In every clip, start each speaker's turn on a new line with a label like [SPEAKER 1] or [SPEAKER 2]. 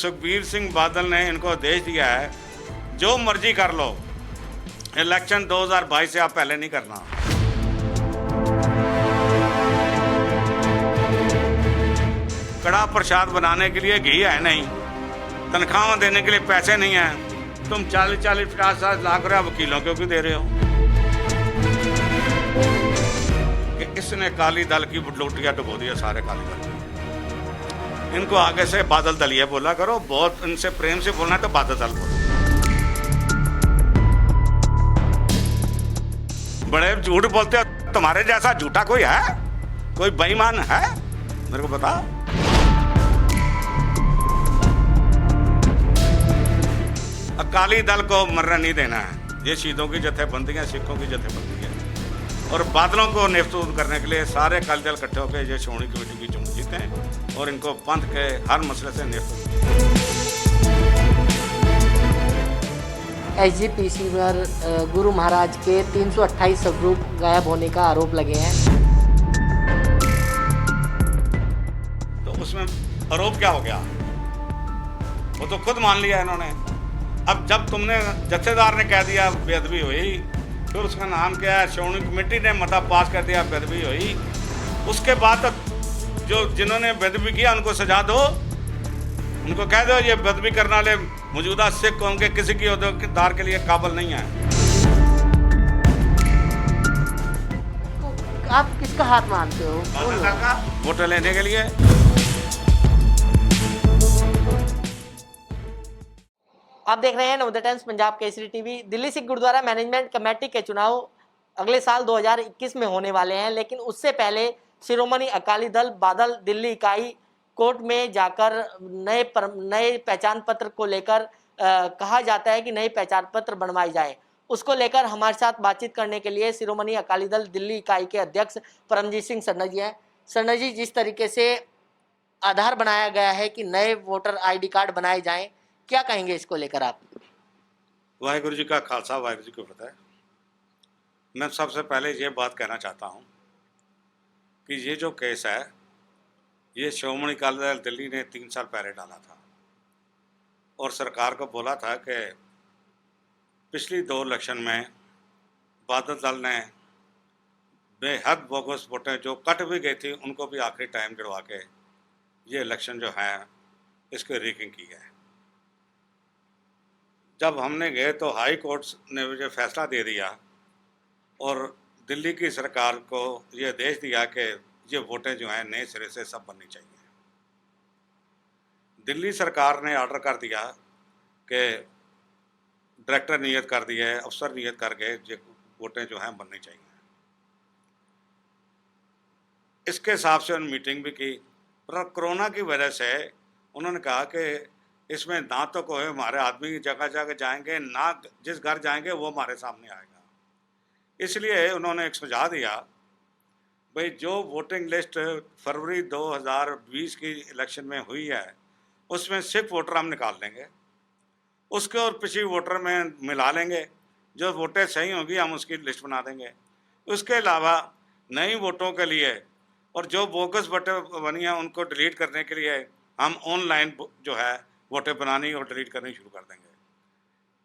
[SPEAKER 1] सुखबीर सिंह बादल ने इनको आदेश दिया है, जो मर्जी कर लो, इलेक्शन 2022 से आप पहले नहीं करना। कड़ा प्रसाद बनाने के लिए घी है नहीं, तनख्वाह देने के लिए पैसे नहीं है। तुम 40-40, 50 लाख रुपया वकीलों को क्यों दे रहे हो? कि इसने अकाली दल की लूटिया डुबो दिया, सारे अकाली दल। इनको आगे से बादल दलिया बोला करो, बहुत इनसे प्रेम से बोलना है तो बादल दल बोलो। बड़े झूठ बोलते हो, तुम्हारे जैसा झूठा कोई है? कोई बेईमान है? मेरे को बताओ। अकाली दल को मरने नहीं देना है। ये शहीदों की जथेबंदी है, सिखों की जथेबंदी है, और बादलों को नेस्तूद करने के लिए सारे अकाली दल इकट्ठे होकर ये श्रोमणी कमेटी की चुन जीते हैं और इनको पंथ के हर मसले से नेस्तूद।
[SPEAKER 2] एसजीपीसी पर गुरु महाराज के 328 स्वरूप गायब होने का आरोप लगे हैं।
[SPEAKER 1] तो उसमें आरोप क्या हो गया? वो तो खुद मान लिया इन्होंने। अब जब तुमने जत्थेदार ने कह दिया बेअदबी हुई, फिर उसका नाम क्या है, श्रोमणी कमेटी ने मता पास कर दिया बेअदबी हुई, उसके बाद जो जिन्होंने बेअदबी किया उनको सजा दो, उनको कह दो ये बेअदबी करने वाले मौजूदा सिख कौम के किसी की उद्योगदार के लिए काबिल नहीं है।
[SPEAKER 2] आप किसका हाथ मानते हो?
[SPEAKER 1] वोट लेने के लिए।
[SPEAKER 2] आप देख रहे हैं Navodaya Times Punjab Kesari TV. Delhi Sikh gurdwara management committee के चुनाव अगले साल 2021 में होने वाले हैं, लेकिन उससे पहले शिरोमणि अकाली दल बादल दिल्ली इकाई कोर्ट में जाकर नए पहचान पत्र को लेकर कहा जाता है कि नए पहचान पत्र बनवाए जाए। उसको लेकर हमारे साथ बातचीत करने के लिए शिरोमणि अकाली दल दिल्ली इकाई के अध्यक्ष परमजीत सिंह सरना जी हैं। सरना जी, जिस तरीके से आधार बनाया गया है कि नए वोटर ID कार्ड बनाए जाएं, क्या कहेंगे इसको लेकर आप?
[SPEAKER 1] वाहिगुरु जी का खालसा, वाहिगुरु जी को फतेह। मैं सबसे पहले ये बात कहना चाहता हूँ कि ये जो केस है, ये श्रोमणी अकाली दल दिल्ली ने 3 साल पहले डाला था और सरकार को बोला था कि पिछली 2 इलेक्शन में बादल दल ने बेहद बोगस वोटें जो कट भी गई थी उनको भी आखिरी टाइम गिरवा के ये इलेक्शन जो है इसकी रीकिंग की है। जब हमने गए तो हाई कोर्ट ने मुझे फैसला दे दिया और दिल्ली की सरकार को ये आदेश दिया कि ये वोटें जो हैं नए सिरे से सब बननी चाहिए। दिल्ली सरकार ने ऑर्डर कर दिया कि डायरेक्टर नियत कर दिए, अफसर नियत कर गए, ये वोटें जो हैं बननी चाहिए। इसके हिसाब से उन्होंने मीटिंग भी की, पर कोरोना की वजह से उन्होंने कहा कि इसमें ना तो कोई हमारे आदमी जगह जगह जाएंगे, ना जिस घर जाएंगे वो हमारे सामने आएगा। इसलिए उन्होंने एक सुझाव दिया, भाई जो वोटिंग लिस्ट फरवरी 2020 की इलेक्शन में हुई है उसमें सिख वोटर हम निकाल लेंगे, उसके और पिछली वोटर में मिला लेंगे, जो वोटें सही होंगी हम उसकी लिस्ट बना देंगे। उसके अलावा नई वोटों के लिए और जो बोगस वोटें बनी हैं उनको डिलीट करने के लिए हम ऑनलाइन जो है वोटें बनानी और डिलीट करनी शुरू कर देंगे।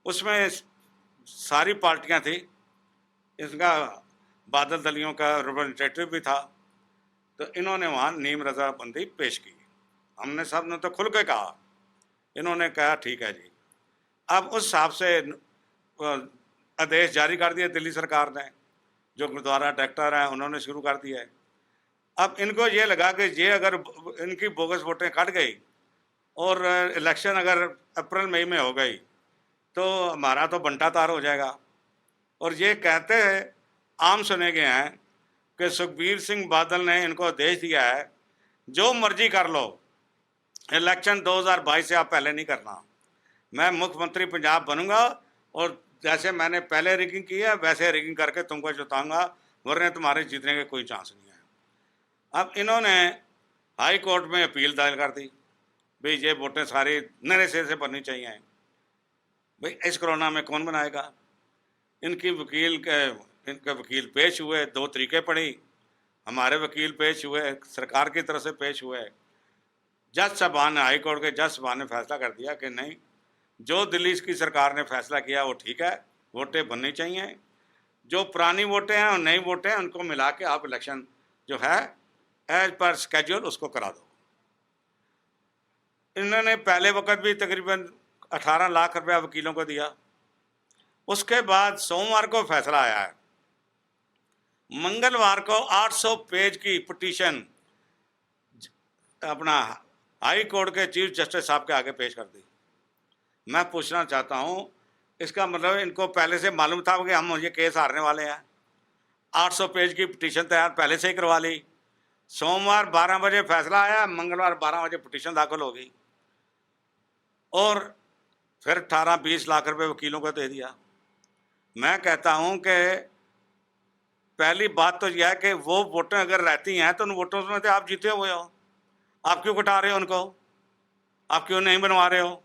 [SPEAKER 1] उसमें सारी पार्टियां थी, इसका बादल दलियों का रिप्रेजेंटेटिव भी था, तो इन्होंने वहाँ नीम रजामंदी पेश की। हमने सब ने तो खुल के कहा, इन्होंने कहा ठीक है जी। अब उस हिसाब से आदेश जारी कर दिया दिल्ली सरकार ने, जो गुरुद्वारा डायरेक्टर हैं उन्होंने शुरू कर दिया है। अब इनको ये लगा कि ये अगर इनकी बोगस वोटें कट गई और इलेक्शन अगर अप्रैल मई में हो गई तो हमारा तो बंटा तार हो जाएगा। और ये कहते हैं, आम सुने गए हैं कि सुखबीर सिंह बादल ने इनको आदेश दिया है, जो मर्जी कर लो, इलेक्शन 2022 से आप पहले नहीं करना। मैं मुख्यमंत्री पंजाब बनूंगा और जैसे मैंने पहले रिगिंग की है वैसे रिगिंग करके तुमको जिताऊंगा, वरना तुम्हारे जीतने के कोई चांस नहीं है। अब इन्होंने हाई कोर्ट में अपील दायर कर दी, भाई ये वोटें सारी नए सिरे से बननी चाहिए। भाई इस कोरोना में कौन बनाएगा? इनके वकील पेश हुए, 2 तरीके पड़ी, हमारे वकील पेश हुए, सरकार की तरफ से पेश हुए। जज साहबान ने, हाई कोर्ट के जज साहबान ने फैसला कर दिया कि नहीं, जो दिल्ली की सरकार ने फैसला किया वो ठीक है, वोटें बननी चाहिए। जो पुरानी वोटें हैं और नई वोटें हैं उनको मिला के आप इलेक्शन जो है एज पर स्केड्यूल उसको करा दो। इन्होंने पहले वक्त भी तकरीबन 18 लाख रुपया वकीलों को दिया। उसके बाद सोमवार को फैसला आया है, मंगलवार को 800 पेज की पिटीशन अपना हाई कोर्ट के चीफ जस्टिस साहब के आगे पेश कर दी। मैं पूछना चाहता हूँ, इसका मतलब इनको पहले से मालूम था कि हम ये केस हारने वाले हैं? 800 पेज की पिटीशन तैयार पहले से ही करवा ली। सोमवार 12 बजे फैसला आया, मंगलवार 12 बजे पिटीशन दाखिल हो गई और फिर 18-20 लाख रुपए वकीलों को दे दिया। मैं कहता हूं कि पहली बात तो यह है कि वो वोटें अगर रहती हैं तो उन वोटों में तो आप जीते हुए हो, आप क्यों कटा रहे हो उनको? आप क्यों नहीं बनवा रहे हो?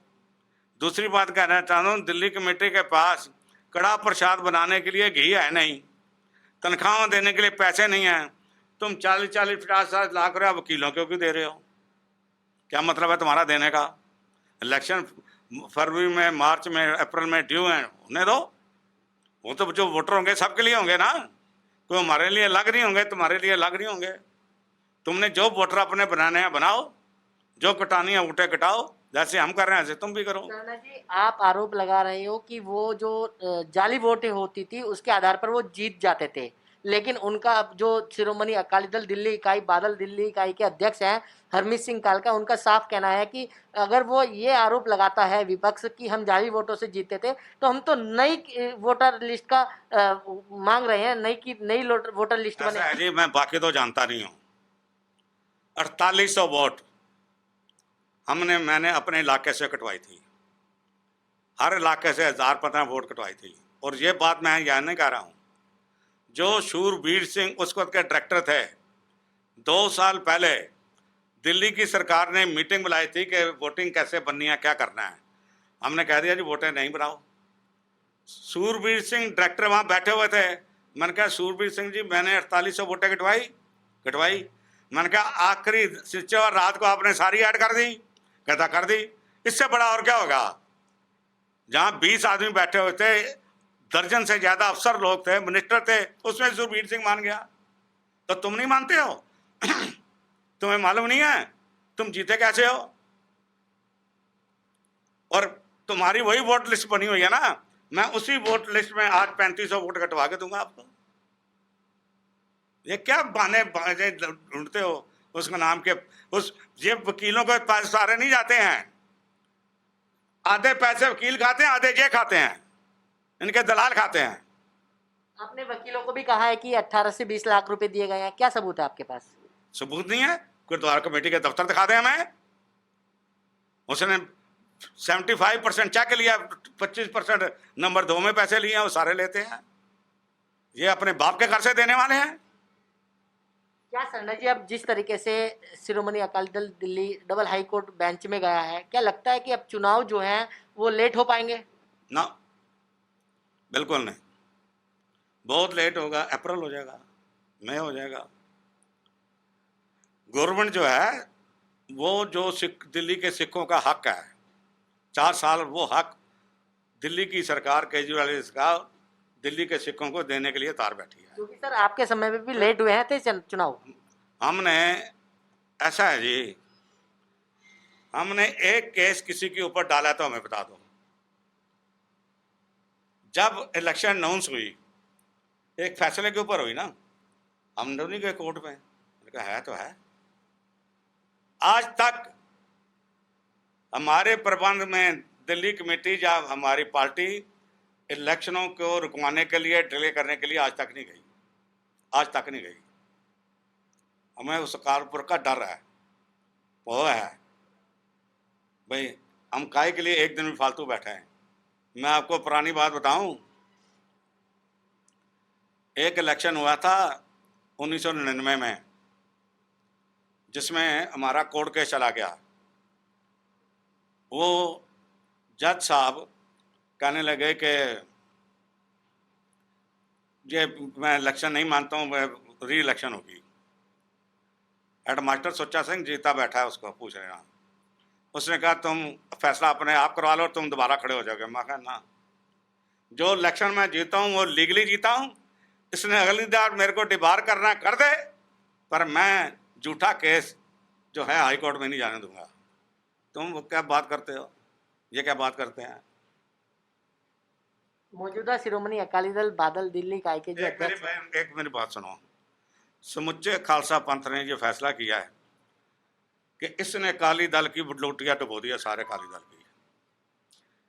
[SPEAKER 1] दूसरी बात कहना चाहता हूँ, दिल्ली कमेटी के पास कड़ा प्रसाद बनाने के लिए घी है नहीं, तनख्वाह देने के लिए पैसे नहीं हैं। तुम 40-40, 50-50 लाख रुपया वकीलों को क्यों दे रहे हो? क्या मतलब है तुम्हारा देने का? इलेक्शन फरवरी में, मार्च में, अप्रैल में ड्यू हैं, उन्हें दो। वो तो जो वोटर होंगे सबके लिए होंगे ना, कोई हमारे लिए अलग नहीं होंगे, तुम्हारे लिए अलग नहीं होंगे। तुमने जो वोटर अपने बनाने हैं बनाओ, जो कटानी है वोटें कटाओ, जैसे हम कर रहे हैं ऐसे तुम भी करो।
[SPEAKER 2] शर्मा जी, आप आरोप लगा रहे हो कि वो जो जाली वोटें होती थी उसके आधार पर वो जीत जाते थे, लेकिन उनका अब जो शिरोमणि अकाली दल दिल्ली इकाई, बादल दिल्ली इकाई के अध्यक्ष हैं हरमीत सिंह कालका, उनका साफ कहना है कि अगर वो ये आरोप लगाता है विपक्ष कि हम जाली वोटों से जीते थे, तो हम तो नई वोटर लिस्ट का मांग रहे हैं, नई वोटर लिस्ट
[SPEAKER 1] ऐसा है
[SPEAKER 2] बने।
[SPEAKER 1] जी, मैं बाकी तो जानता नहीं हूँ। 4800 वोट मैंने अपने इलाके से कटवाई थी, हर इलाके से 1015 वोट कटवाई थी। और ये बात मैं यहाँ नहीं कह रहा हूँ, जो शूरवीर सिंह उस वक्त के डायरेक्टर थे, 2 साल पहले दिल्ली की सरकार ने मीटिंग बुलाई थी कि वोटिंग कैसे बननी है, क्या करना है। हमने कह दिया जी वोटें नहीं बनाओ। सूरबीर सिंह डायरेक्टर वहाँ बैठे हुए थे। मैंने कहा सूरबीर सिंह जी, मैंने 4800 वोटें कटवाई। मैंने कहा आखिरी सिच्चर रात को आपने सारी ऐड कर दी? कहता कर दी। इससे बड़ा और क्या होगा? जहाँ 20 आदमी बैठे हुए थे, दर्जन से ज्यादा अफसर लोग थे, मिनिस्टर थे, उसमें सूरबीर सिंह मान गया। तो तुम नहीं मानते हो? तुम्हें मालूम नहीं है तुम जीते कैसे हो? और तुम्हारी वही वोट लिस्ट बनी हुई है ना, मैं उसी वोट लिस्ट में आज 3500 वोट कटवा के दूंगा आपको। ये क्या बहाने ढूंढते हो उसका नाम के? ये वकीलों के पास सारे नहीं जाते हैं, आधे पैसे वकील खाते हैं, आधे ये खाते हैं, इनके दलाल खाते हैं।
[SPEAKER 2] आपने वकीलों को भी कहा है कि 18 से 20 लाख रुपए दिए गए हैं, क्या सबूत है आपके पास?
[SPEAKER 1] सबूत नहीं है? गुरुद्वारा कमेटी के दफ्तर दिखा दे हमें। उसने 75% चेक लिया, 25% नंबर 2 में पैसे लिए हैं, वो सारे लेते हैं। ये अपने बाप के घर से देने वाले हैं।
[SPEAKER 2] क्या सरना जी, अब जिस तरीके से Shiromani Akali Dal Delhi double high court bench में गया है, क्या लगता है कि अब चुनाव जो है वो लेट हो पाएंगे?
[SPEAKER 1] ना, बिल्कुल नहीं, बहुत लेट होगा। अप्रैल हो जाएगा, मई हो जाएगा। गवर्नमेंट जो है वो जो दिल्ली के सिखों का हक है, 4 साल वो हक दिल्ली की सरकार केजरीवाल का दिल्ली के सिखों को देने के लिए तार बैठी है।
[SPEAKER 2] क्योंकि सर आपके समय में भी लेट हुए हैं थे चुनाव।
[SPEAKER 1] हमने, ऐसा है जी, हमने एक केस किसी के ऊपर डाला तो हमें बता दो। जब इलेक्शन अनाउंस हुई, एक फैसले के ऊपर हुई ना, हम नहीं गए कोर्ट में। कहा है तो है। आज तक हमारे प्रबंध में दिल्ली कमेटी या हमारी पार्टी इलेक्शनों को रुकवाने के लिए, डिले करने के लिए आज तक नहीं गई, आज तक नहीं गई। हमें उस कारपुर का डर है, वो है भाई, हम काय के लिए एक दिन भी फालतू बैठे हैं। मैं आपको पुरानी बात बताऊं, एक इलेक्शन हुआ था 1999 में, जिसमें हमारा कोर्ट केस चला गया। वो जज साहब कहने लगे कि ये मैं इलेक्शन नहीं मानता हूँ, री इलेक्शन होगी। हेडमास्टर सुच्चा सिंह जीता बैठा है, उसको पूछ रहे हैं उसने कहा तुम फैसला अपने आप करवा लो, तुम दोबारा खड़े हो जाओगे। मैं कहा ना, जो इलेक्शन मैं जीता हूँ वो लीगली जीता हूँ। इसने अगली बार मेरे को डिबार करना कर दे, पर मैं झूठा केस जो है हाई कोर्ट में नहीं जाने दूंगा। तुम क्या बात करते हो, ये क्या बात करते हैं?
[SPEAKER 2] मौजूदा शिरोमणि अकाली दल बादल दिल्ली इकाई के जो अध्यक्ष
[SPEAKER 1] एक मेरी बात सुनो। समुच्चे खालसा पंथ ने ये फैसला किया है कि इसने अकाली दल की लोटियां डुबो दिया, सारे अकाली दल की।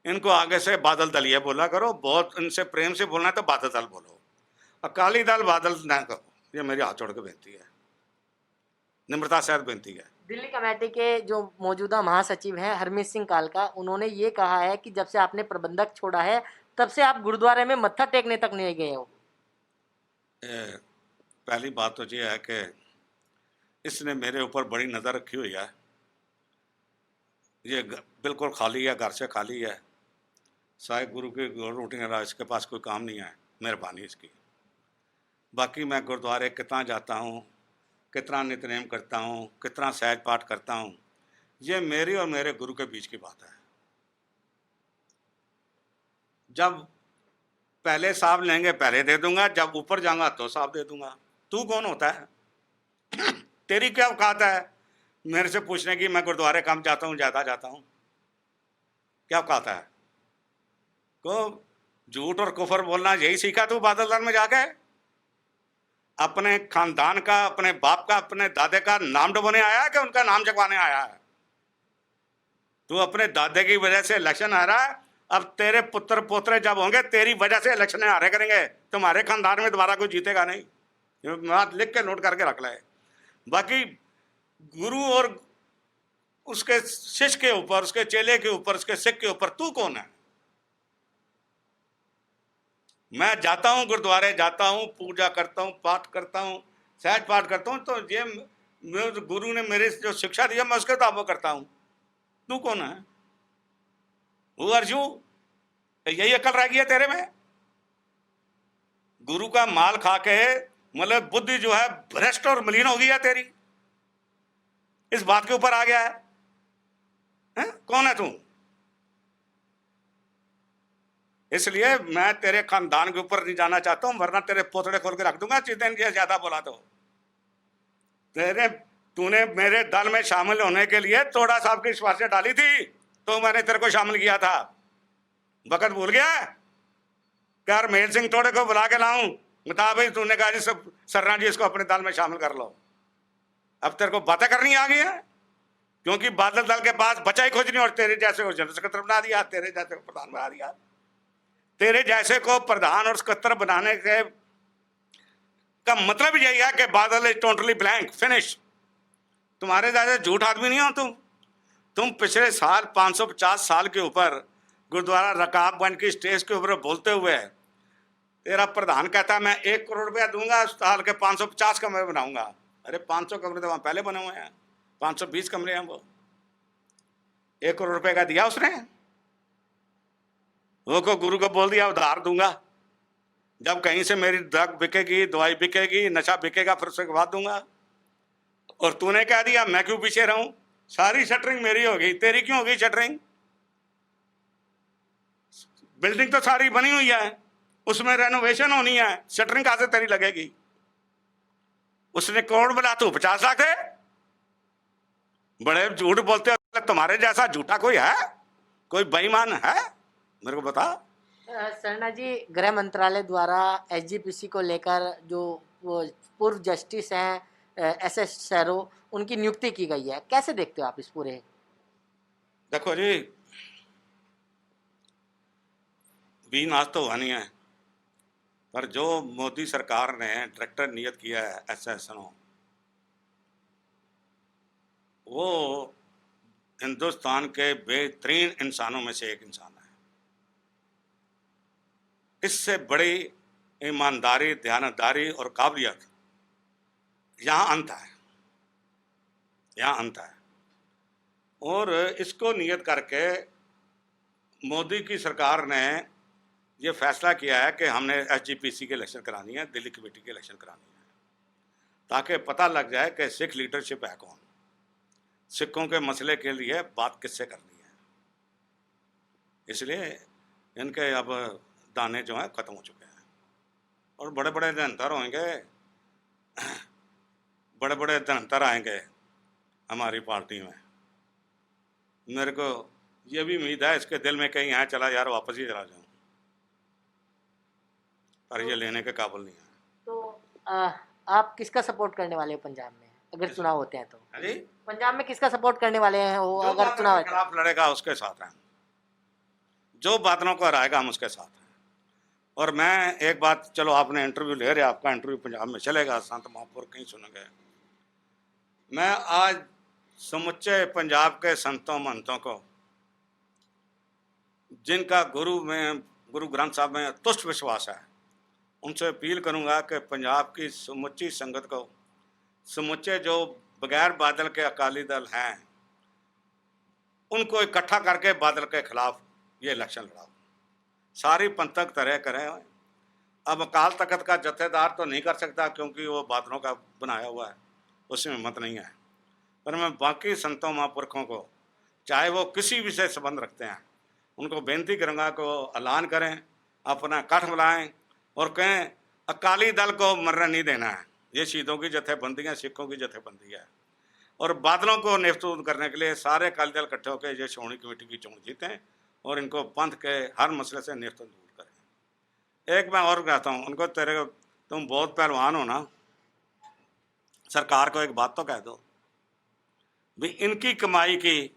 [SPEAKER 1] इनको आगे से बादल दल ये बोला करो, बहुत इनसे प्रेम से बोलना है तो बादल दल बोलो, अकाली दल बादल ना कहो। ये मेरी हाथ जोड़ के बेनती है, निम्रता से बेनती है।
[SPEAKER 2] दिल्ली कमेटी के जो मौजूदा महासचिव हैं हरमीत सिंह कालका, उन्होंने ये कहा है कि जब से आपने प्रबंधक छोड़ा है तब से आप गुरुद्वारे में मत्था टेकने तक नहीं गए हो।
[SPEAKER 1] पहली बात तो ये है कि इसने मेरे ऊपर बड़ी नज़र रखी हुई है। ये बिल्कुल खाली है, घर से खाली है। साहिब गुरु की रोटियाँ रहा, इसके पास कोई काम नहीं है, मेहरबानी इसकी। बाकी मैं गुरुद्वारे कितना जाता हूँ, कितना नित्यनेम करता हूँ, कितना सहज पाठ करता हूँ, ये मेरी और मेरे गुरु के बीच की बात है। जब पहले साहब लेंगे पहले दे दूंगा, जब ऊपर जाऊंगा तो साहब दे दूंगा। तू कौन होता है? तेरी क्या औकात है मेरे से पूछने की मैं गुरुद्वारे कम जाता हूँ ज़्यादा जाता हूँ? क्या औकात है? को झूठ और कुफर बोलना यही सीखा तू बादल दल में जाके? अपने खानदान का, अपने बाप का, अपने दादे का नाम डुबोने आया है कि उनका नाम जगवाने आया है? तू अपने दादे की वजह से इलेक्शन आ रहा है, अब तेरे पुत्र पोतरे जब होंगे तेरी वजह से इलेक्शन हारे करेंगे, तुम्हारे खानदान में दोबारा कोई जीतेगा नहीं। ये बात लिख के नोट करके रख ले। बाकी गुरु और उसके शिष्य के ऊपर, उसके चेले के ऊपर, उसके सिख के ऊपर तू कौन है? मैं जाता हूँ गुरुद्वारे, जाता हूँ, पूजा करता हूँ, पाठ करता हूँ, सहज पाठ करता हूँ, तो ये गुरु ने मेरे जो शिक्षा दिया मैं उसके ताबो करता हूँ। तू कौन है? Who are you? यही अकल रह गई है तेरे में? गुरु का माल खा के मतलब बुद्धि जो है भ्रष्ट और मलिन हो गई है तेरी, इस बात के ऊपर आ गया है? कौन है तू? इसलिए मैं तेरे खानदान के ऊपर नहीं जाना चाहता हूं, वरना तेरे पोतड़े खोल के रख दूंगा जितने ज्यादा बोला तो। तूने मेरे दल में शामिल होने के लिए तोड़ा साहब की सिफारिशें डाली थी, तो मैंने तेरे को शामिल किया था। वक्त भूल गया? क्या मेल सिंह तोड़े को बुला के लाऊं? बता भाई, तूने कहा जी सब सरना जी इसको अपने दल में शामिल कर लो। अब तेरे को बातें करनी आ गई है, क्योंकि बादल दल के पास बचा ही कुछ नहीं, और तेरे जैसे को जनरल सेक्रेटरी बना दिया, तेरे जैसे को प्रधान बना दिया। तेरे जैसे को प्रधान और सेक्रेटरी बनाने के का मतलब यही है कि बादल इज टोटली ब्लैंक, फिनिश। तुम्हारे जैसे झूठ आदमी नहीं हो तुम पिछले साल 550 साल के ऊपर गुरुद्वारा रकाबगंज की स्टेज के ऊपर बोलते हुए तेरा प्रधान कहता है मैं 1 करोड़ रुपया दूंगा, साल के 550 कमरे बनाऊंगा। अरे 500 कमरे तो वहां पहले बने हुए हैं, 520 कमरे हैं। वो 1 करोड़ रुपए का दिया उसने। वो को गुरु को बोल दिया उधार दूंगा, जब कहीं से मेरी ड्रग बिकेगी, दवाई बिकेगी, नशा बिकेगा, फिर उसके बाद दूंगा। और तूने कह दिया मैं क्यों पीछे रहूं, सारी शटरिंग मेरी हो गई, तेरी क्यों हो गई शटरिंग? बिल्डिंग तो सारी बनी हुई है, उसमें रेनोवेशन होनी है, शटरिंग कहां से तेरी लगेगी? उसने करोड़ बोला, तू 50 लाख है। बड़े झूठ बोलते हो। तुम्हारे जैसा झूठा कोई है? कोई बेईमान है? मेरे को बता।
[SPEAKER 2] सरना जी, गृह मंत्रालय द्वारा एसजीपीसी को लेकर जो वो पूर्व जस्टिस हैं एसएस शैरो, उनकी नियुक्ति की गई है, कैसे देखते हो आप इस पूरे?
[SPEAKER 1] देखो जी, बीन आज तो हुआ नहीं है, पर जो मोदी सरकार ने डायरेक्टर नियत किया है एसएसनो, वो हिंदुस्तान के बेहतरीन इंसानों में से एक इंसान है। इससे बड़ी ईमानदारी, ध्यानदारी और काबिलियत यहाँ अंत है, यहाँ अंत है। और इसको नियत करके मोदी की सरकार ने ये फैसला किया है कि हमने एसजीपीसी के इलेक्शन करानी है, दिल्ली कमेटी के इलेक्शन करानी है, ताकि पता लग जाए कि सिख लीडरशिप है कौन, सिखों के मसले के लिए बात किससे करनी है। इसलिए इनके अब दाने जो हैं ख़त्म हो चुके हैं और बड़े बड़े धनतर होंगे, बड़े बड़े धनतर आएंगे हमारी पार्टी में। मेरे को ये भी उम्मीद है इसके दिल में कहीं यहाँ चला यार वापस ही चला जाऊँ, पर ये लेने के काबिल नहीं है।
[SPEAKER 2] तो आप किसका सपोर्ट करने वाले हो पंजाब में अगर चुनाव होते हैं तो?
[SPEAKER 1] हाँ जी,
[SPEAKER 2] पंजाब में किसका सपोर्ट करने वाले हैं वो
[SPEAKER 1] जो
[SPEAKER 2] अगर
[SPEAKER 1] बादलों
[SPEAKER 2] चुनाव
[SPEAKER 1] के
[SPEAKER 2] होते हैं?
[SPEAKER 1] खिलाफ लड़ेगा उसके साथ हैं, जो बादलों को हराएगा हम उसके साथ हैं। और मैं एक बात, चलो आपने इंटरव्यू ले रहे, आपका इंटरव्यू पंजाब में चलेगा, संत महापुर कहीं सुनेंगे। मैं आज समुच्चे पंजाब के संतों महंतों को, जिनका गुरु ग्रंथ साहब में तुष्ट विश्वास है, उनसे अपील करूंगा कि पंजाब की समुच्ची संगत को, समुच्चे जो बगैर बादल के अकाली दल हैं, उनको इकट्ठा करके बादल के खिलाफ ये इलेक्शन लड़ाओ। सारी पंथक तरह करें। अब अकाल तख्त का जत्थेदार तो नहीं कर सकता क्योंकि वो बादलों का बनाया हुआ है, उसमें हिम्मत नहीं है। पर मैं बाकी संतों महापुरखों को, चाहे वो किसी भी से संबंध रखते हैं, उनको बेनती करूँगा कि वो ऐलान करें, अपना कठ बुलाएं और कहें अकाली दल को मरने नहीं देना है। ये शहीदों की जत्थेबंदी है, सिखों की जत्थेबंदी है। और बादलों को नेस्तूद करने के लिए सारे अकाली दल इकट्ठे होकर ये श्रोमणी कमेटी की चुन जीतें और इनको पंथ के हर मसले से नेस्तूद दूर करें। एक मैं और कहता हूँ उनको, तुम बहुत पहलवान हो ना, सरकार को एक बात तो कह दो भी इनकी कमाई की,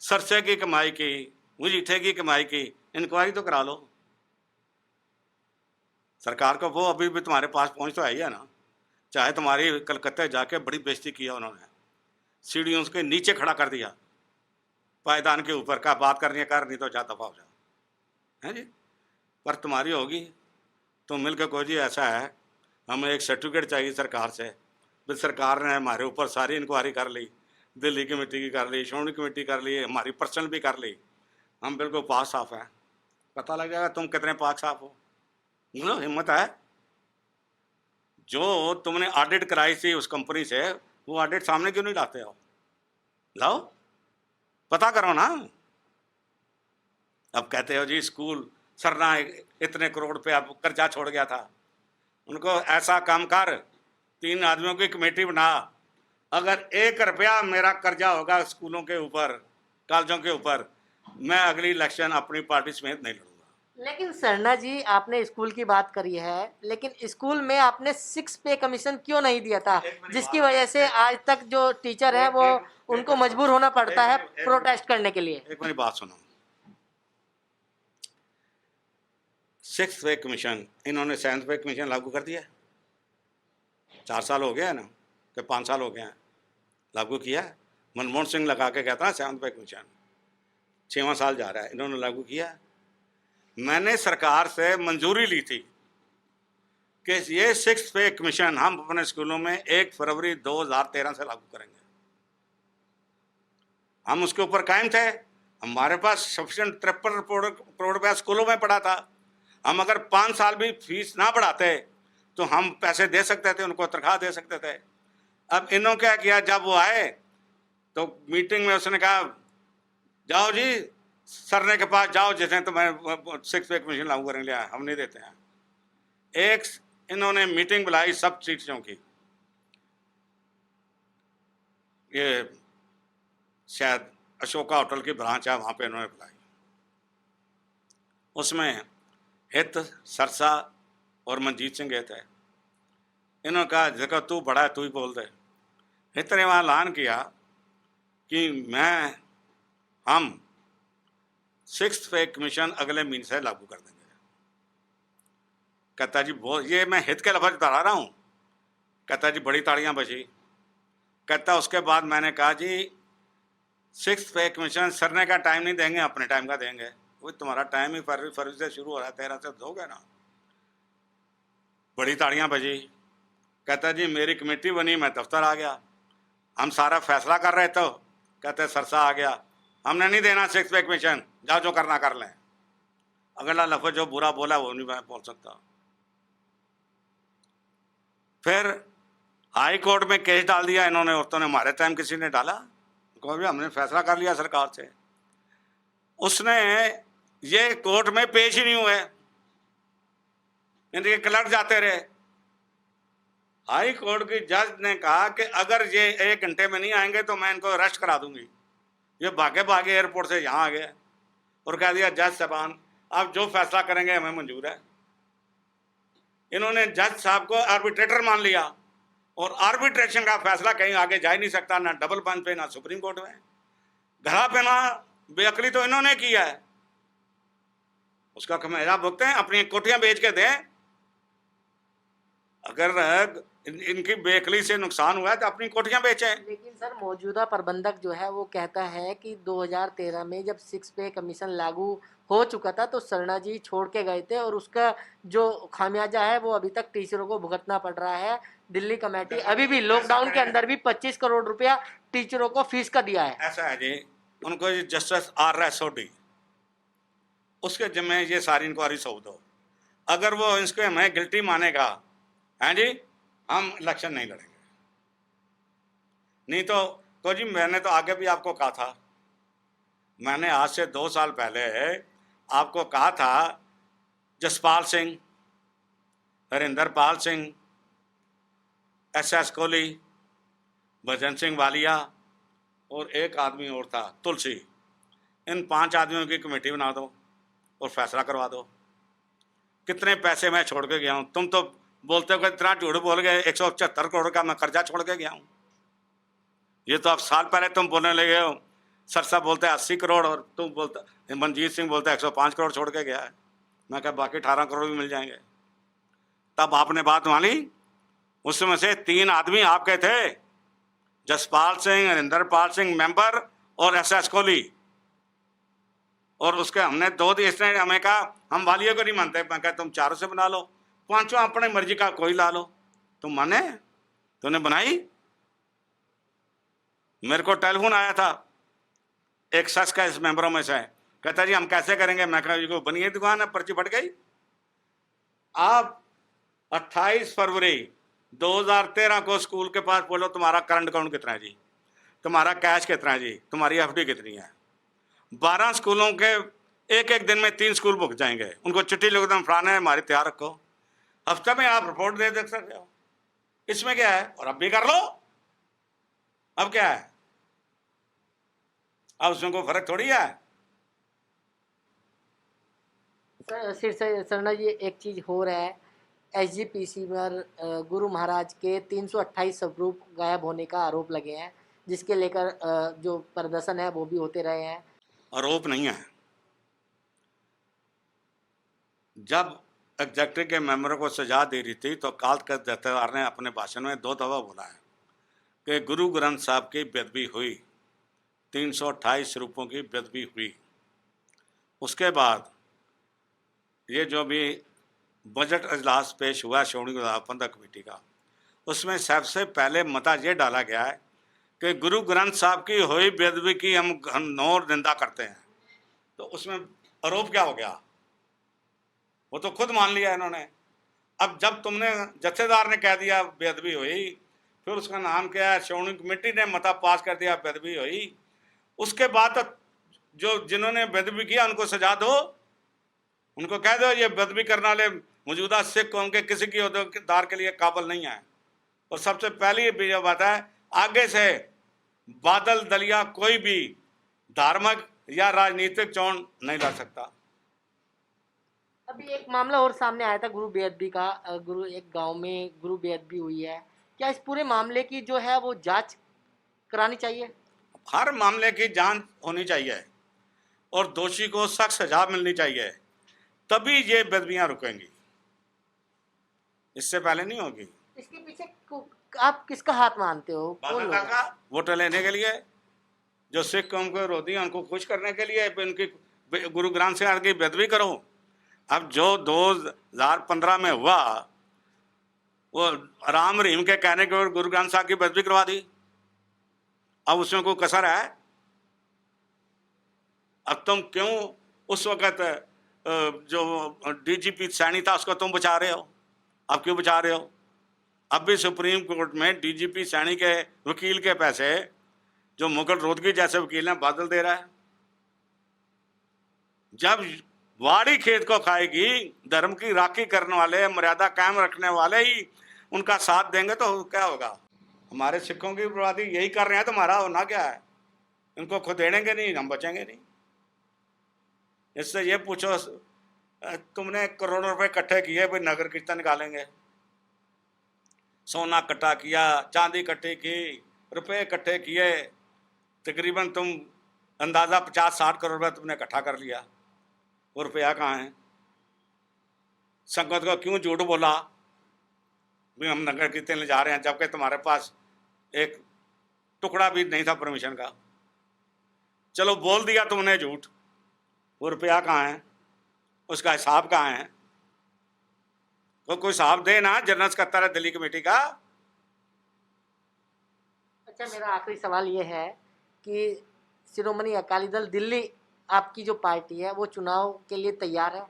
[SPEAKER 1] सरसे की कमाई की, मुजीठे की कमाई की इंक्वायरी तो करा लो। सरकार को वो अभी भी तुम्हारे पास पहुंच तो आई है ना। चाहे तुम्हारी कलकत्ते जाके बड़ी बेइज्जती किया उन्होंने, सीढ़ियों के नीचे खड़ा कर दिया, पायदान के ऊपर का बात करनी है कर, नहीं तो जा दफा हो जाओ, है जी। पर तुम्हारी होगी, तुम मिल के कहो जी ऐसा है, हमें एक सर्टिफिकेट चाहिए सरकार से। फिर सरकार ने हमारे ऊपर सारी इंक्वायरी कर ली, दिल्ली कमेटी की कर ली, श्रोमणी कमेटी कर ली, हमारी पर्सनल भी कर ली, हम बिल्कुल पाक साफ हैं। पता लग जाएगा तुम कितने पाक साफ हो। बोलो हिम्मत है। जो तुमने ऑडिट कराई थी उस कंपनी से, वो ऑडिट सामने क्यों नहीं लाते हो? लाओ, पता करो ना। अब कहते हो जी स्कूल सरना इतने करोड़ पे अब कर्जा छोड़ गया था, उनको ऐसा काम कर, 3 आदमियों की कमेटी बना, अगर 1 रुपया मेरा कर्जा होगा स्कूलों के ऊपर, कॉलेजों के ऊपर, मैं अगली इलेक्शन अपनी पार्टी समेत नहीं लड़ूंगा।
[SPEAKER 2] लेकिन सरना जी, आपने स्कूल की बात करी है, लेकिन स्कूल में आपने 6 पे कमीशन क्यों नहीं दिया था, जिसकी वजह से आज तक जो टीचर है वो उनको मजबूर होना पड़ता है प्रोटेस्ट करने के लिए?
[SPEAKER 1] एक मेरी बात सुनो, 6th पे कमीशन, इन्होंने 7th पे कमीशन लागू कर दिया। 4 साल हो गया है ना, कि 5 साल हो गए हैं लागू किया। मनमोहन सिंह लगा के कहता है 7th पे कमीशन, 6वां साल जा रहा है, इन्होंने लागू किया। मैंने सरकार से मंजूरी ली थी कि ये 6th पे कमीशन हम अपने स्कूलों में 1 फरवरी 2013 से लागू करेंगे। हम उसके ऊपर कायम थे, हमारे पास सफिशिएंट 53 करोड़ रुपया स्कूलों में पड़ा था। हम अगर 5 साल भी फीस ना बढ़ाते तो हम पैसे दे सकते थे, उनको तनख्वाह दे सकते थे। अब इन्होंने क्या किया, जब वो आए तो मीटिंग में उसने कहा जाओ जी सरने के पास जाओ, जैसे तो मैं 6th पे कमीशन लागू करने लिया, हम नहीं देते हैं। एक इन्होंने मीटिंग बुलाई सब टीचरों की, ये शायद अशोका होटल की ब्रांच है, वहाँ पे इन्होंने बुलाई। उसमें हित, सरसा और मनजीत सिंह गए थे। इन्होंने कहा देखो तू बड़ा है, तू ही बोल दे। हित ने वहाँ ऐलान किया कि हम 6th पे कमीशन अगले महीने से लागू कर देंगे। कहता जी बहुत, ये मैं हित के लफ्ज़ दोहरा रहा हूँ। कहता जी बड़ी ताड़ियाँ बजी। कहता उसके बाद मैंने कहा जी 6th पे कमीशन सरने का टाइम नहीं देंगे, अपने टाइम का देंगे। वो तुम्हारा टाइम ही फरवरी से शुरू हो रहा है, 13 से दोगे ना। बड़ी ताड़ियाँ बजी। कहता जी मेरी कमेटी बनी, मैं दफ्तर आ गया, हम सारा फैसला कर रहे थे। कहते सरसा आ गया, हमने नहीं देना 6th पे कमीशन, जाओ जो करना कर लें। अगला लफ्ज़ जो बुरा बोला वो नहीं मैं बोल सकता। फिर हाई कोर्ट में केस डाल दिया इन्होंने, औरतों ने। हमारे टाइम किसी ने डाला? को भी हमने फैसला कर लिया सरकार से, उसने ये कोर्ट में पेश ही नहीं हुए, इनके क्लर्क जाते रहे। हाई कोर्ट की जज ने कहा कि अगर ये 1 घंटे में नहीं आएंगे तो मैं इनको अरेस्ट करा दूंगी। ये भागे भागे एयरपोर्ट से यहाँ आ गए और कह दिया जज साहबान आप जो फैसला करेंगे हमें मंजूर है। इन्होंने जज साहब को आर्बिट्रेटर मान लिया और आर्बिट्रेशन का फैसला कहीं आगे जा ही नहीं सकता, ना डबल बेंच पे ना सुप्रीम कोर्ट में। घरा पे ना बेअकली तो इन्होंने किया है, उसका खमियाजा भुगतें, अपनी कोठियां बेच के दें। अगर इनकी बेअकली से नुकसान हुआ है तो अपनी कोठियां बेचें।
[SPEAKER 2] लेकिन सर मौजूदा प्रबंधक जो है वो कहता है कि 2013 में जब 6 पे कमीशन लागू हो चुका था तो शर्मा जी छोड़ के गए थे और उसका जो खामियाजा है वो अभी तक टीचरों को भुगतना पड़ रहा है। दिल्ली कमेटी अभी भी लॉकडाउन के अंदर भी 25 करोड़ रुपया टीचरों को फीस का दिया है।
[SPEAKER 1] ऐसा है जी, उनको जस्टिस R.S. सोडी उसके जिम्मे ये सारी इंक्वायरी सौंप दो। अगर वो इसको हमें गिल्टी मानेगा, हैं जी, हम इलेक्शन नहीं लड़ेंगे। नहीं तो जी मैंने तो आगे भी आपको कहा था, मैंने आज से 2 साल पहले आपको कहा था जसपाल सिंह, हरिंदर पाल सिंह, SS कोहली, भजन सिंह वालिया और एक आदमी और था तुलसी, इन 5 आदमियों की कमेटी बना दो और फैसला करवा दो। कितने पैसे मैं छोड़ के गया हूँ। तुम तो बोलते हो कि इतना झूठ बोल गए, 175 करोड़ का मैं कर्जा छोड़ के गया हूँ। ये तो अब साल पहले तुम बोलने लगे हो, सरसा बोलते हैं 80 करोड़ और तुम बोलते, मनजीत सिंह बोलते हैं 105 करोड़ छोड़ के गया है। मैं कहा बाकी 18 करोड़ भी मिल जाएंगे। तब आपने बात मानी। उसमें से 3 आदमी आपके थे, जसपाल सिंह, हरिंदर पाल सिंह मेंबर और SS कोहली, और उसके हमने 2 दिए। इसने हमें कहा हम वालियों को नहीं मानते। मैं कहा तुम 4 से बना लो, 5 अपने मर्जी का कोई ला लो। तुम माने, तुमने बनाई। मेरे को टेलीफोन आया था एक शख्स का इस मेंबरों में से, कहता जी हम कैसे करेंगे। मैं कहा को बनी है दुकान है, पर्ची फट गई। आप 28 फरवरी 2013 को स्कूल के पास बोलो तुम्हारा करंट अकाउंट कितना है जी, तुम्हारा कैश कितना है जी, तुम्हारी FD कितनी है। 12 स्कूलों के एक दिन में 3 स्कूल बुक जाएंगे। उनको चिट्ठी लिख दो फलाना है हमारी तैयार रखो, हफ्ते में आप रिपोर्ट दे सकते हो। इसमें क्या है, और अब भी कर लो। अब क्या है, अब उसमें कोई फर्क थोड़ी है।
[SPEAKER 2] सर शर्मा जी एक चीज हो रहा है, SGPC पर गुरु महाराज के 328 स्वरूप गायब होने का आरोप लगे हैं, जिसके लेकर जो प्रदर्शन है वो भी होते रहे हैं।
[SPEAKER 1] आरोप नहीं है। जब एग्जेक्टिव के मेंबरों को सजा दे रही थी तो अकाल तख्त जथेदार ने अपने भाषण में 2 दफा बोला है कि गुरु ग्रंथ साहब की बेदबी हुई, 328 स्वरूपों की बेदबी हुई। उसके बाद ये जो भी बजट अजलास पेश हुआ श्रोमणी गुरुद्वारा प्रबंधक कमेटी का, उसमें सबसे पहले मता ये डाला गया है कि गुरु ग्रंथ साहब की हुई बेदबी की हम घनघोर निंदा करते हैं। तो उसमें आरोप क्या हो गया, वो तो खुद मान लिया इन्होंने। अब जब तुमने जथेदार ने कह दिया बेदबी हुई, फिर उसका नाम क्या है, श्रोमणी कमेटी ने मता पास कर दिया बेदबी हुई, उसके बाद तो जो जिन्होंने बेदबी किया उनको सजा दो, उनको कह दो ये बेदबी करने वाले मौजूदा सिख कौम के किसी की उद्योगदार के लिए काबिल नहीं है। और सबसे पहली जो बात है, आगे से बादल दलिया कोई भी धार्मिक या राजनीतिक चोन नहीं ला सकता।
[SPEAKER 2] अभी एक मामला और सामने आया था गुरु बेअदबी का। गुरु एक गांव में गुरु बेअदबी हुई है, क्या इस पूरे मामले की जो है वो जांच करानी चाहिए?
[SPEAKER 1] हर मामले की जांच होनी चाहिए और दोषी को सख्त सजा मिलनी चाहिए, तभी ये बेदबियां रुकेंगी, इससे पहले नहीं होगी।
[SPEAKER 2] इसके पीछे आप किसका हाथ मानते हो? कौन लोग हैं?
[SPEAKER 1] वोट लेने के लिए, जो सिख कौम को विरोधी हैं उनको खुश करने के लिए उनकी गुरु ग्रंथ साहब की बेदबी करो। अब जो 2015 में हुआ वो राम रहीम के कहने के बाद गुरु ग्रंथ साहब की बेदबी करवा दी। अब उसमें कोई कसर है? अब तुम क्यों उस वक़्त जो DGP सैनी था उसको तुम बचा रहे हो? अब क्यों बचा रहे हो? अब भी सुप्रीम कोर्ट में DGP सैनी के वकील के पैसे जो मुगल रोदगी जैसे वकील हैं बादल दे रहा है। जब वाड़ी खेत को खाएगी, धर्म की राखी करने वाले, मर्यादा कायम रखने वाले ही उनका साथ देंगे तो क्या होगा। हमारे सिखों की बर्बादी यही कर रहे हैं तो हमारा होना क्या है। इनको खुद देंगे नहीं, हम बचेंगे नहीं। इससे ये पूछो, तुमने करोड़ों रुपए इकट्ठे किए, भाई नगर कीर्तन निकालेंगे, सोना इकट्ठा किया, चांदी इकट्ठी की, रुपए इकट्ठे किए, तकरीबन तुम अंदाज़ा 50-60 करोड़ रुपये तुमने इकट्ठा कर लिया, वो रुपया कहाँ है। संगत को क्यों झूठ बोला भी हम नगर कीर्तन ले जा रहे हैं, जबकि तुम्हारे पास एक टुकड़ा भी नहीं था परमिशन का। चलो बोल दिया तुमने झूठ, वो रुपया कहाँ है, उसका हिसाब कहाँ है। तो कोई हिसाब दे ना, जनरल सेक्रेटरी है दिल्ली कमेटी का।
[SPEAKER 2] अच्छा, मेरा आखिरी सवाल ये है कि शिरोमणि अकाली दल दिल्ली आपकी जो पार्टी है वो चुनाव के लिए तैयार है?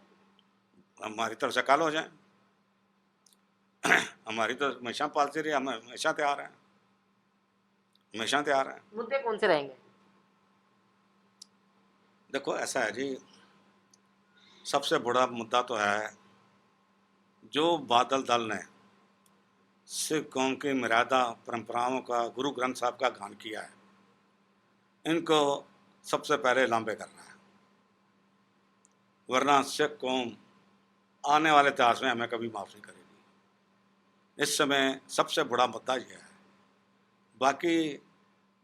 [SPEAKER 1] हमारी तरफ से कल हो जाए। हमारी तो हमेशा पॉलिसी रही, हम हमेशा तैयार हैं, हमेशा तैयार हैं।
[SPEAKER 2] मुद्दे कौन से रहेंगे?
[SPEAKER 1] देखो ऐसा है जी, सबसे बड़ा मुद्दा तो है जो बादल दल ने सिख कौम की मर्यादा परंपराओं का, गुरु ग्रंथ साहब का गान किया है, इनको सबसे पहले लांबे करना है, वरना सिख कौम आने वाले इतिहास में हमें कभी माफ़ नहीं करेगी। इस समय सबसे बड़ा मुद्दा यह है। बाकी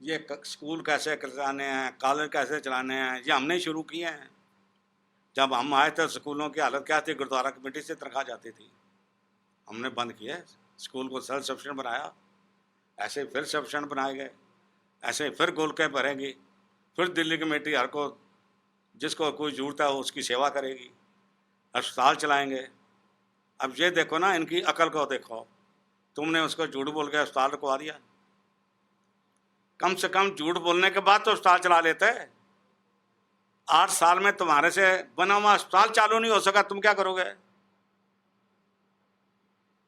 [SPEAKER 1] ये स्कूल कैसे चलाने हैं, कॉलेज कैसे चलाने हैं, ये हमने शुरू किए हैं। जब हम आए थे स्कूलों की हालत क्या थी, गुरुद्वारा कमेटी से तनख्वाह जाती थी, हमने बंद किया, स्कूल को सेल्फ सफिशिएंट बनाया। ऐसे फिर सफिशिएंट बनाए गए, ऐसे फिर गोलकें भरेंगी, फिर दिल्ली कमेटी हर को जिसको कोई ज़रूरत है उसकी सेवा करेगी, अस्पताल चलाएंगे। अब ये देखो ना, इनकी अकल को देखो, तुमने उसको झूठ बोल के अस्पताल रुकवा दिया। कम से कम झूठ बोलने के बाद तो अस्पताल चला लेते। 8 साल में तुम्हारे से बना हुआ अस्पताल चालू नहीं हो सका, तुम क्या करोगे।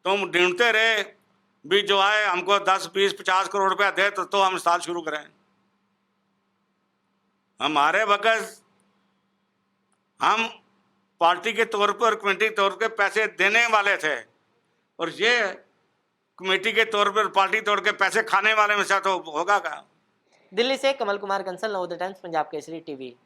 [SPEAKER 1] तुम ढूंढते रहे भी जो आए हमको 10, 20, 50 करोड़ रुपया दे तो हम अस्पताल शुरू करें। हमारे वक्त हम पार्टी के तौर पर, कमेटी के तौर पर पैसे देने वाले थे, और ये कमेटी के तौर पर, पार्टी तौर के पैसे खाने वाले में से तो होगा क्या।
[SPEAKER 2] दिल्ली से कमल कुमार कंसल, नवोदय टाइम्स, पंजाब केसरी टीवी।